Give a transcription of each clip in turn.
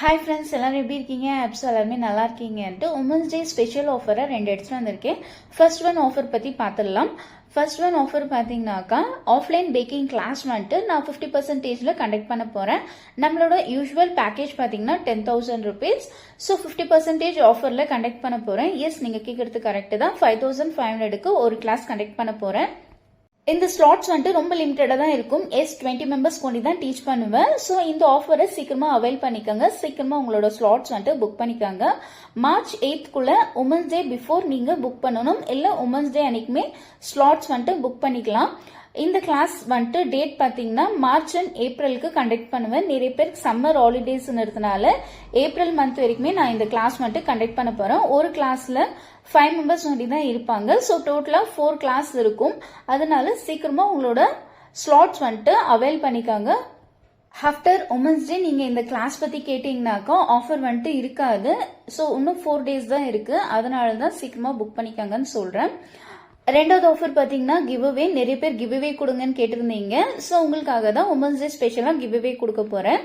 Hi friends, எல்லாரும் எப்படி இருக்கீங்க? ஆப்ஸ் எல்லாருமே நல்லா இருக்கீங்கன்ட்டு உமன்ஸ் டே ஸ்பெஷல் ஆஃபரை 2 எடுத்துட்டு வந்திருக்கேன். ஃபர்ஸ்ட் ஒன் ஆஃபர் பற்றி பார்த்துடலாம். ஃபர்ஸ்ட் ஒன் ஆஃபர் பார்த்தீங்கன்னாக்கா ஆஃப்லைன் பேக்கிங் கிளாஸ் வந்துட்டு நான் 50% கண்டக்ட் பண்ண போகிறேன். நம்மளோட யூஸ்வல் பேக்கேஜ் பார்த்தீங்கன்னா 10,000 rupees. ஸோ 50% ஆஃபரில் கண்டக்ட் பண்ண போகிறேன். எஸ், நீங்கள் கேட்குறது கரெக்டு தான். 5,500க்கு ஒரு கிளாஸ் கண்டக்ட் பண்ண போகிறேன். இந்த ஸ்லாட்ஸ் வந்துட்டு ரொம்ப லிமிட்டடாக தான் இருக்கும். 20 மெம்பர்ஸ் கொண்டு தான் டீச் பண்ணுவேன். ஸோ இந்த ஆஃபரை சீக்கிரமா அவைல் பண்ணிக்கோங்க. சீக்கிரமா உங்களோட ஸ்லாட்ஸ் வந்துட்டு புக் பண்ணிக்கோங்க. மார்ச் 8க்குள்ள உமன்ஸ் டே பிஃபோர் நீங்க புக் பண்ணணும். இல்லை உமன்ஸ் டே அன்னைக்குமே ஸ்லாட்ஸ் வந்துட்டு புக் பண்ணிக்கலாம். இந்த கிளாஸ் வந்துட்டு டேட் பார்த்தீங்கன்னா மார்ச் அண்ட் ஏப்ரலுக்கு கண்டக்ட் பண்ணுவேன். நிறைய பேருக்கு சம்மர் ஹாலிடேஸ்ன்றதுனால ஏப்ரல் மந்த் வரைக்குமே நான் இந்த கிளாஸ் வந்துட்டு கண்டக்ட் பண்ண போறேன். ஒரு கிளாஸ்ல 5 மெம்பர்ஸ் வண்டி தான் இருப்பாங்க. ஸோ டோட்டலாக 4 கிளாஸ் இருக்கும். அதனால சீக்கிரமா உங்களோட ஸ்லாட்ஸ் வந்துட்டு அவைல் பண்ணிக்காங்க. ஆஃப்டர் உமன்ஸ் டே நீங்க இந்த கிளாஸ் பத்தி கேட்டீங்கன்னாக்கா ஆஃபர் வந்துட்டு இருக்காது. ஸோ இன்னும் 4 டேஸ் தான் இருக்கு. அதனால தான் சீக்கிரமா புக் பண்ணிக்காங்கன்னு சொல்றேன். ரெண்டாவது ஆஃபர் பாத்தீங்கன்னா கிவ்அவே. நிறைய பேர் கிவ்அவே கொடுங்கன்னு கேட்டிருந்தீங்க. ஸோ உங்களுக்காக தான் உமன்ஸ் டே ஸ்பெஷலா கிவ்அவே கொடுக்க போறேன்.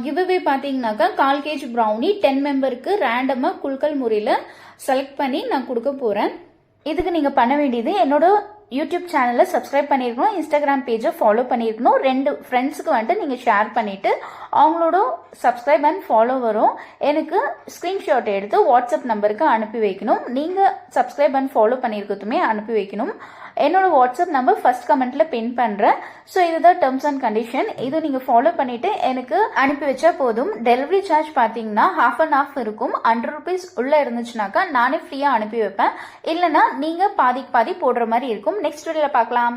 கிவ்அவே பாத்தீங்கன்னாக்கா 1/4 kg ப்ரௌனி 10 மெம்பருக்கு ரேண்டமா குலுக்கல் முறையில செலக்ட் பண்ணி நான் கொடுக்க போறேன். இதுக்கு நீங்க பண்ண வேண்டியது என்னோட யூடியூப் சேனலை சப்ஸ்கிரைப் பண்ணிருக்கணும், இன்ஸ்டாகிராம் பேஜை ஃபாலோ பண்ணிருக்கணும். 2 ஃப்ரெண்ட்ஸுக்கு வந்துட்டு நீங்க ஷேர் பண்ணிட்டு அவங்களோட சப்ஸ்கிரைப் அண்ட் ஃபாலோ வரும் எனக்கு ஸ்கிரீன்ஷாட் எடுத்து வாட்ஸ்அப் நம்பருக்கு அனுப்பி வைக்கணும். நீங்க சப்ஸ்கிரைப் அண்ட் ஃபாலோ பண்ணிருக்கதுமே அனுப்பி வைக்கணும். என்னோட வாட்ஸ்அப் நம்பர் ஃபர்ஸ்ட் கமெண்ட்ல பின் பண்றேன். ஸோ இதுதான் டேர்ம்ஸ் அண்ட் கண்டிஷன். இது நீங்க ஃபாலோ பண்ணிட்டு எனக்கு அனுப்பி வச்சா போதும். டெலிவரி சார்ஜ் பாத்தீங்கன்னா ½ இருக்கும். 100 rupees உள்ள இருந்துச்சுனாக்கா நானே ஃப்ரீயா அனுப்பி வைப்பேன். இல்லைன்னா நீங்க பாதிக்கு பாதி போடுற மாதிரி இருக்கும். நெக்ஸ்ட் வீடியோல பார்க்கலாம்.